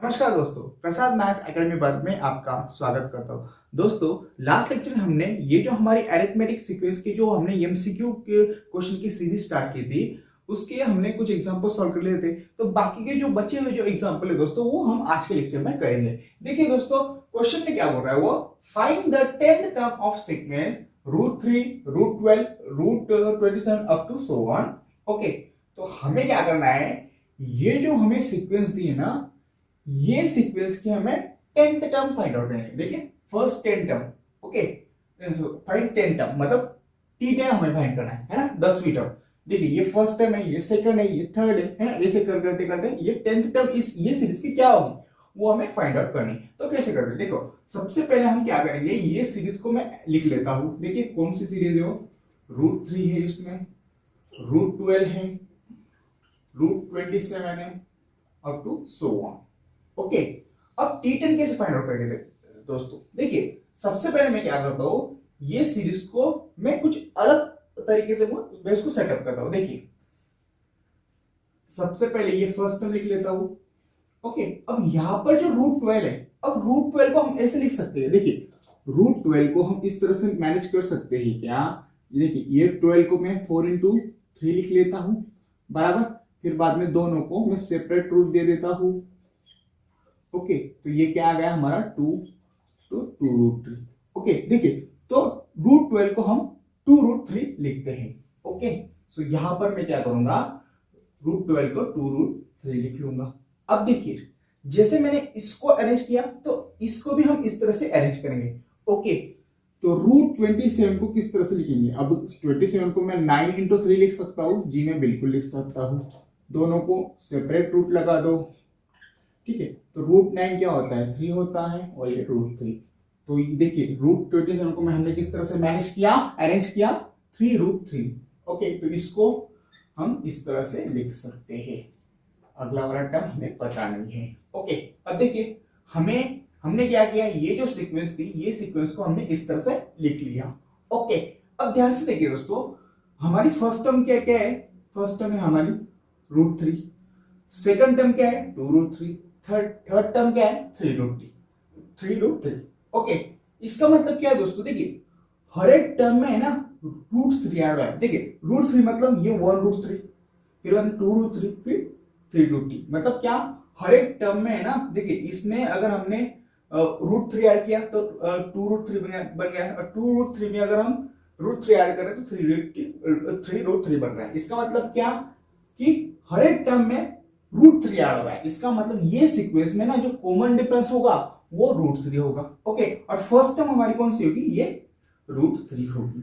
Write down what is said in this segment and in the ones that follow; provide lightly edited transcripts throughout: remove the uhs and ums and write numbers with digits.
नमस्कार दोस्तों, प्रसाद maths academy पर में आपका स्वागत करता हूँ। दोस्तों, लास्ट लेक्चर में हमने ये जो हमारी अरिथमेटिक सीक्वेंस की जो हमने एमसीक्यू के क्वेश्चन की सीरीज स्टार्ट की थी, उसके हमने कुछ एग्जांपल सॉल्व कर लिए थे। तो बाकी के जो बचे हुए जो एग्जांपल है दोस्तों, वो हम आज के लेक्चर में करेंगे। देखिए दोस्तों, क्वेश्चन में क्या बोल रहा है वो, find the 10th term of sequence √3, √12, √27 up to so on. Okay, तो हमें क्या करना है, ये जो हमें सीक्वेंस दी है ना, ये सीक्वेंस की हमें 10th टर्म फाइंड आउट करनी है। देखिए, first 10 term, okay, find 10 term मतलब T10 हमें फाइंड करना है ना, 10वीं टर्म। देखिए, ये फर्स्ट टर्म है, ये सेकंड है, ये थर्ड है ना, ऐसे करते करते ये 10th टर्म इस ये सीरीज की क्या होगी वो हमें फाइंड आउट करनी है। तो कैसे करते हैं, देखो, सबसे पहले हम क्या करेंगे, ये सीरीज को मैं लिख लेता हूं। देखिए, कौन सी सीरीज है वो, √3 है, इसमें √12 है, √27 है, up to so on. Okay, अब T10 कैसे फाइंड आउट करेंगे दोस्तों। देखिए, सबसे पहले मैं क्या करता हूं, ये सीरीज को मैं कुछ अलग तरीके से मैं इसको सेटअप करता हूं। देखिए, सबसे पहले ये फर्स्ट टर्म लिख लेता हूं। ओके, अब यहां पर जो √12 है, अब √12 को हम ऐसे लिख सकते हैं। देखिए, √12 को हम इस तरह से मैनेज कर सकते हैं क्या, देखिए, ये 12 को मैं 4 × 3 लिख लेता हूं, बराबर। फिर बाद में दोनों को मैं सेपरेट रूट दे देता हूं। ओके, तो ये क्या आ गया हमारा 2 to 2√3। ओके, देखिए, तो √12 को हम 2√3 लिखते हैं। ओके, सो यहां पर मैं क्या करूंगा, √12 को 2√3 लिख लूंगा। अब देखिए, जैसे मैंने इसको अरेंज किया, तो इसको भी हम इस तरह से अरेंज करेंगे। ओके, तो √27 को किस तरह से लिखेंगे, अब 27 को मैं 9 × 3 लिख सकता हूं जी, मैं बिल्कुल लिख सकता हूं। दोनों को सेपरेट रूट लगा दो, ठीक है। तो √9 क्या होता है, 3 होता है, और ये √3। तो देखिए, √27 को मैं हमने किस तरह से मैनेज किया, अरेंज किया, 3√3। ओके, तो इसको हम इस तरह से लिख सकते हैं। अगला वाला टर्म हमें पता नहीं है। ओके, अब देखिए, हमने क्या किया, ये जो सीक्वेंस थी, ये सीक्वेंस को हमने इस तरह से लिख लिया। ओके, अब ध्यान से देखिए दोस्तों, हमारी फर्स्ट टर्म क्या क्या है, फर्स्ट टर्म है हमारी √3, सेकंड टर्म क्या है 2√3, थर्ड टर्म क्या है 3√3। ओके, इसका मतलब क्या है दोस्तों, देखिए, हर एक टर्म में है ना √3 ऐड हुआ है। देखिए, √3 मतलब ये 1√3, फिर 2√3, फिर 3√3, मतलब क्या, हर एक टर्म में है ना। देखिए, इसमें अगर हमने √3 ऐड किया तो 2√3 बन गया, और 2√3 में अगर हम √3 ऐड करें तो 3√3 बन रहा है। इसका मतलब क्या, कि हर एक टर्म में √3 ऐड हो रहा है। इसका मतलब ये सीक्वेंस में ना जो कॉमन डिफरेंस होगा वो √3 होगा। ओके, और फर्स्ट टर्म हमारी कौन सी होगी, ये √3 होगी।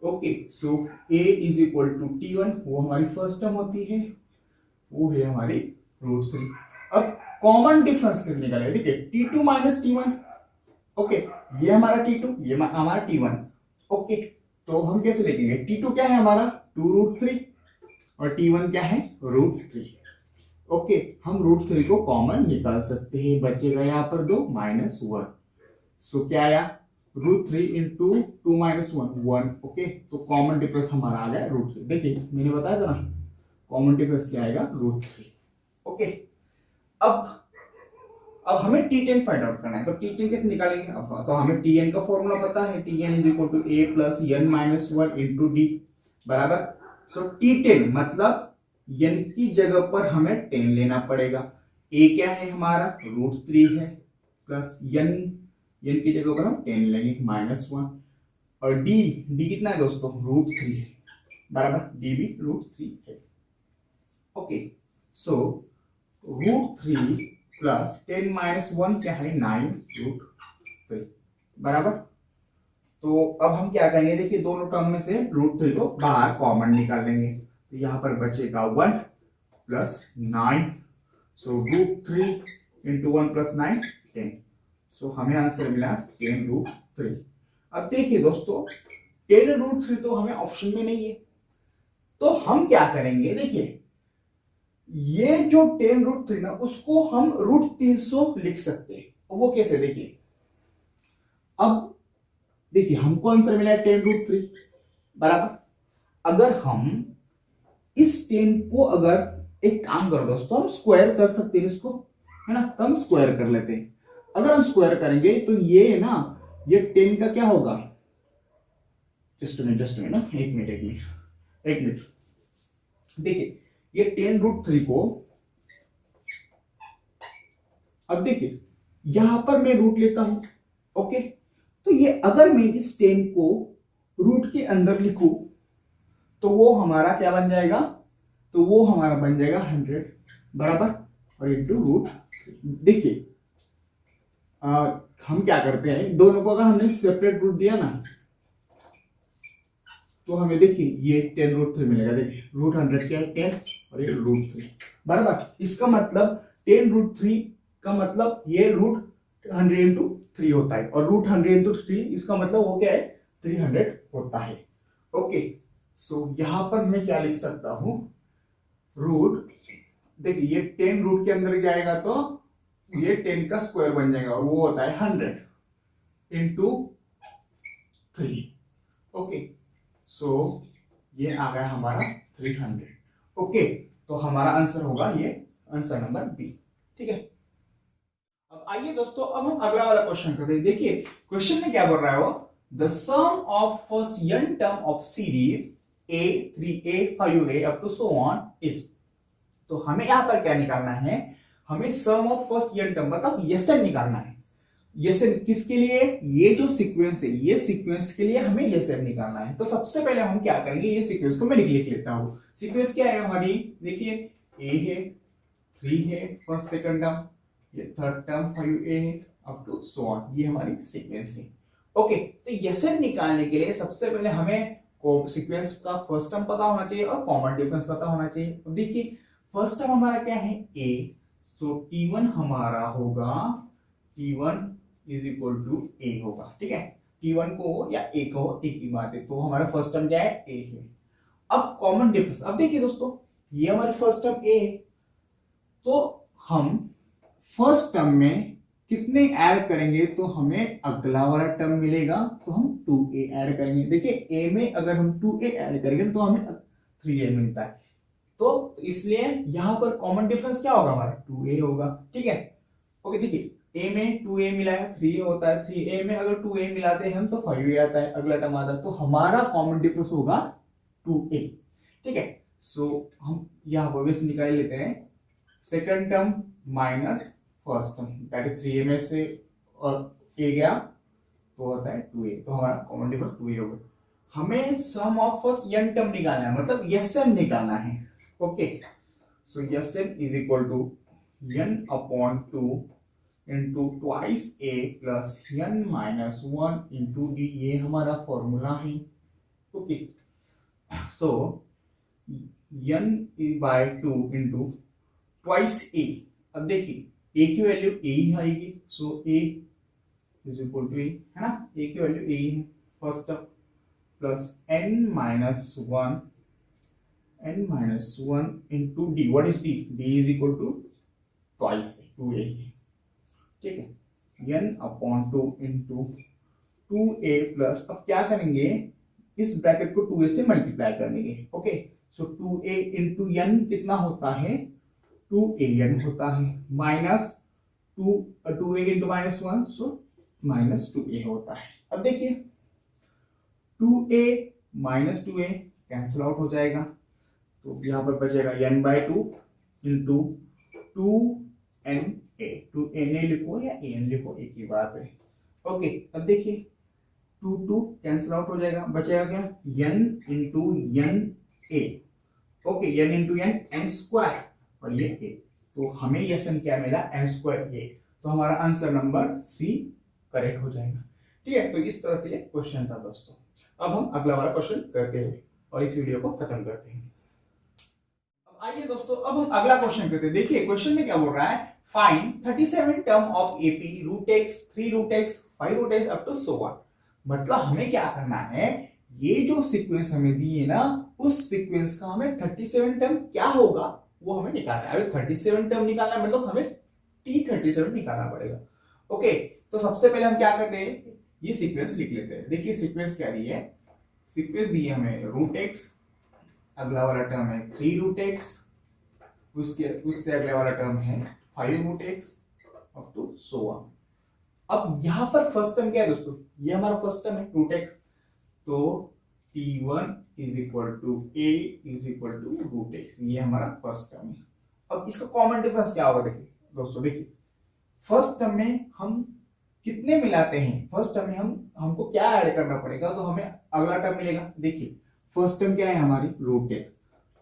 Okay, so a is equal to T1, वो हमारी फर्स्ट टर्म होती है, वो है हमारी √3। अब कॉमन डिफरेंस किस निकाले, देखिए, T2 - T1। ओके, ये हमारा T2, ये हमारा T1। ओके, तो हम कैसे लिखेंगे, T2 क्या है हमारा 2√3, और T1 क्या है √3। ओके, हम √3 को कॉमन निकाल सकते हैं, बचेगा यहाँ पर 2 -1। सो क्या आया, √3 × 2 - 1। ओके, तो कॉमन डिफरेंस हमारा आ गया √3। देखिए, मैंने बताया था ना, कॉमन डिफरेंस क्या आएगा, √3। ओके, अब हमें T10 फाइंड आउट करना है, तो T10 कैसे निकालेंगे, अब तो हमें Tn का फॉर्मूला पता है, Tn = a + n - 1 × d, बराबर। सो T10 मतलब n की जगह पर हमें 10 लेना पड़ेगा। a क्या है हमारा √3 है, प्लस n की जगह पर हम 10 लेंगे -1, और d कितना है दोस्तों, √3 है, बराबर, d भी √3 है। ओके, सो √3 प्लस 10 - 1 क्या है 9√3, बराबर। तो अब हम क्या करेंगे, देखिए, दोनों टर्म में से √3 को बाहर कॉमन निकाल लेंगे, तो यहां पर बचेगा 1 + 9। सो √3 × 1 + 9 10। सो हमें आंसर मिला 10√3। अब देखिए दोस्तों, 10√3 तो हमें ऑप्शन में नहीं है, तो हम क्या करेंगे, देखिए, ये जो 10√3 ना, उसको हम √300 लिख सकते हैं। वो कैसे, देखिए, अब देखिए, हमको आंसर मिला है 10√3, बराबर। अगर हम इस 10 को, अगर एक काम करो दोस्तों, हम स्क्वायर कर सकते हैं इसको। है ना, तो हम स्क्वायर कर लेते हैं। अगर हम स्क्वायर करेंगे तो ये ना, ये 10 का क्या होगा, जस्ट मिनट ना, एक मिनट देखिए, ये 10√3 को, अब देखिए यहां पर मैं रूट लेता हूं, ओके, तो ये अगर मैं इस 10 को रूट के अंदर लिखूं तो वो हमारा क्या बन जाएगा, तो वो हमारा बन जाएगा 100 बराबर, और इंटू रूट। देखिए हम क्या करते हैं, दोनों को अगर हमने सेपरेट रूट दिया ना, तो हमें देखिए ये 10√3 मिलेगा। देखिए √100 क्या है 10, और ये √3 बराबर। इसका मतलब 10√3 का मतलब ये √100 × 3 होता है, और √100 × 3 इसका मतलब वो क्या है 300 होता है। ओके, सो यहां पर मैं क्या लिख सकता हूं, रूट, देखिए ये 10 रूट के अंदर जाएगा तो ये 10 का स्क्वायर बन जाएगा, और वो होता है 100 × 3। ओके, सो ये आ गया हमारा 300। ओके, तो हमारा आंसर होगा ये आंसर नंबर बी। ठीक है, अब आइए दोस्तों, अब हम अगला वाला क्वेश्चन करते हैं। देखिए क्वेश्चन में क्या बोल रहा है वो, the sum of first n term of series a 3a 5a up to so on is. तो हमें यहां पर क्या निकालना है, हमें sum of first n term मतलब यसन निकालना है। यसन किसके लिए, ये जो सीक्वेंस है ये सीक्वेंस के लिए हमें यसन निकालना है। तो सबसे पहले हम क्या करेंगे, ये सीक्वेंस को मैं लिख लेता हूं। सीक्वेंस क्या है हमारी, देखिए a है, 3 है फर्स्ट सेकंड टर्म, ये थर्ड टर्म 5a है अप टू सो ऑन, ये हमारी सीक्वेंस है। ओके, तो यसन निकालने के लिए सबसे पहले हमें सीक्वेंस का फर्स्ट टर्म पता होना चाहिए और कॉमन डिफरेंस पता होना चाहिए। तो देखिए फर्स्ट टर्म हमारा क्या है a, सो t1 हमारा होगा, t1 is equal to a होगा। ठीक है, t1 को या a को एक ही बात है, तो हमारा फर्स्ट टर्म क्या है a है। अब कॉमन डिफरेंस, अब देखिए दोस्तों ये हमारी फर्स्ट टर्म a है, तो हम फर्स्ट टर्म में कितने ऐड करेंगे तो हमें अगला वाला टर्म मिलेगा, तो हम 2a ऐड करेंगे। देखिए a में अगर हम 2a ऐड करेंगे तो हमें 3a मिलता है, तो इसलिए यहां पर कॉमन डिफरेंस क्या होगा हमारा 2a होगा। ठीक है, ओके, देखिए a में 2a मिला है 3a होता है, 3a में अगर 2a मिलाते हैं हम तो 5a आता है, अगला टर्म आता है, तो हमारा कॉमन डिफरेंस होगा 2a। ठीक है, सो हम यहां पर वैसे निकाल लेते हैं, second term minus first term, that is 3a में से और a गया तो होता है 2a, तो हमारा कॉमन डिफरेंस 2a होगा। हमें sum of first n term निकालना है, मतलब यसन निकालना है। Okay, so S n is equal to n/2 into twice a plus n-1 into d, ये हमारा फॉर्मूला है। Okay, so n/2 into twice a, अब देखिए a की वैल्यू a ही आएगी, so a is equal to a, है ना, a की वैल्यू a ही है first term, plus n-1 into d, what is d, d is equal to twice 2a। ठीक है, n/2 इंटू 2a प्लस, अब क्या करेंगे इस ब्रैकेट को 2a से मल्टीप्लाई करेंगे। ओके, सो 2a इंटू n कितना होता है 2an होता है, माइनस 2a इंटू -1, सो -2a होता है। अब देखिए 2a minus 2a cancel out हो जाएगा, तो यहाँ पर बचेगा n/2 इंटू 2na, 2na लिखो या an लिखो एक ही बात है। ओके, अब देखिए 2 कैंसिल आउट हो जाएगा, बचेगा क्या n into n a। Okay, n into n n square और ये a, तो हमें ये सम क्या मिला n² a, तो हमारा आंसर नंबर सी करेक्ट हो जाएगा। ठीक है, तो इस तरह से ये क्वेश्चन था दोस्तों। अब हम अगला वाला क्वेश्चन करते हैं और इस वीडियो को खत्म करते हैं। अब आइए दोस्तों, अब हम अगला क्वेश्चन करते हैं। देखिए क्वेश्चन में क्या बोल रहा है, find 37 term of AP √x 3√x 5√x up to so on. मतलब हमें क्या करना है, ये जो सीक्वेंस हमें दी है ना, उस सीक्वेंस का हमें 37 टर्म क्या होगा वो हमें निकालना है। अभी 37 टर्म निकालना है, मतलब हमें T37 निकालना पड़ेगा। ओके, तो सबसे पहले हम क्या करते हैं, ये सीक्वेंस लिख लेते हैं। देखिए सीक्वेंस क्या दी है, सीक्वेंस दी है हमें √x, अगला वाला टर्म है 3√x, उससे अगला वाला टर्म है 5√x, सो ऑन। अब यहां पर फर्स्ट टर्म क्या है दोस्तों, ये हमारा फर्स्ट टर्म है रूट एक्स, तो t1 is equal to a is equal to root x, ये हमारा फर्स्ट टर्म है। अब इसका कॉमन डिफरेंस क्या होगा, देखिए दोस्तों, देखिए फर्स्ट टर्म में हम कितने मिलाते हैं, फर्स्ट टर्म में हमको क्या ऐड करना पड़ेगा, तो हमें अगला टर्म मिलेगा। देखिए फर्स्ट टर्म क्या है हमारी रूट एक्स,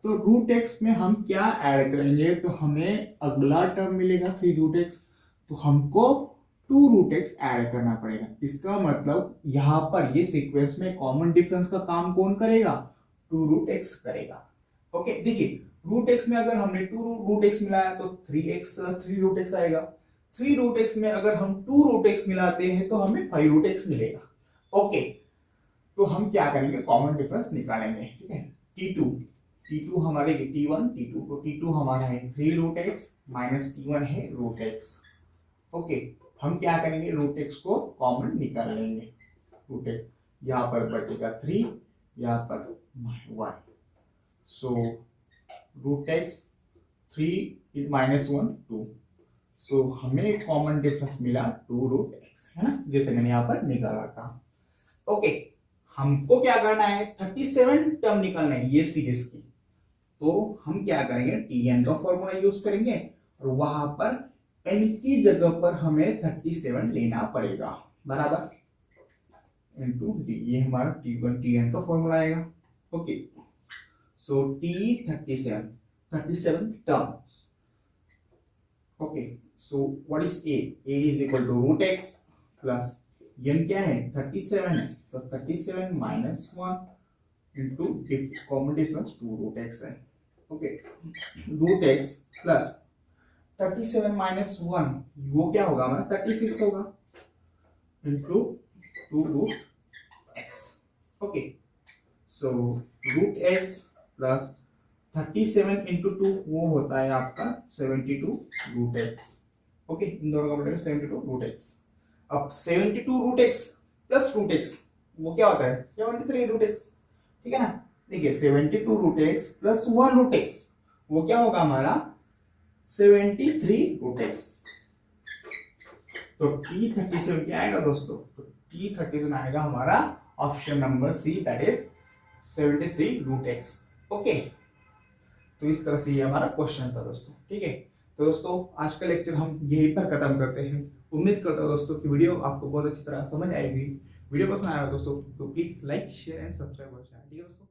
तो रूट एक्स में हम क्या ऐड करेंगे, तो हमें अगला टर्म मिलेगा 3 रूट एक्स, तो हमको 2 रूट एक्स ऐड करना पड़ेगा। इसका मतलब यहां पर ये सीक्वेंस में कॉमन डिफरेंस का काम कौन करेगा, 2 रूट एक्स करेगा। ओके, देखिए रूट एक्स में अगर हमने 2 रूट एक्स मिलाया तो 3 रूट एक्स आएगा। 3 रूट एक्स में अगर हम 2 रूट एक्स मिलाते हैं तो हमें 5 रूट एक्स मिलेगा। ओके, तो हम क्या करेंगे, कॉमन डिफरेंस निकालेंगे। ठीक है, t2 हमारे t1 t2, तो t2 हमारा है 3 रूट एक्स माइनस t1 है रूट एक्स। ओके, हम क्या करेंगे, रूट एक्स को कॉमन निकाल लेंगे। रूट एक्स यहाँ पर बचेगा 3, यहाँ पर 1, सो रूट एक्स 3 माइनस 1 2, सो हमें कॉमन डिफरेंस मिला 2 रूट एक्स, है ना, जैसे मैंने यहाँ पर निकाला था। ओके, हमको क्या करना है, 37 टर्म निकालना है ये सीरीज की, तो हम क्या करेंगे, tn का फॉर्मूला यूज करेंगे और वहां पर n की जगह पर हमें 37 लेना पड़ेगा, बराबर इनटू d, ये हमारा t1 tn का फॉर्मूला आएगा। Okay, so t37 terms. Okay, so what is a is equal to root x plus n क्या है 37 है, so 37 minus 1 into common difference 2 root x है। Okay, root x plus 37 minus 1, वो क्या होगा हमारा 36 होगा, into 2 root x. Okay, so root x plus 37 into 2 वो होता है आपका 72 रूट एक्स। ओके, इन दोनों का मतलब 72 रूट एक्स। अब 72 root x plus root x वो क्या होता है 73 रूट एक्स। ठीक है ना, देखिए 72 root x plus 1 root x वो क्या होगा हमारा 73 रूट एक्स। तो t37 क्या आएगा दोस्तों, तो t37 आएगा हमारा option number C, that is 73 root x. Okay, तो इस तरह से ये हमारा क्वेश्चन था दोस्तों। ठीक है, तो दोस्तों आज का लेक्चर हम यहीं पर खत्म करते हैं। उम्मीद करता हूँ दोस्तों कि वीडियो आपको बहुत अच्छी तरह समझ आएगी। वीडियो पसंद आया दोस्तों तो please like share and subscribe. ठीक है दोस्तों।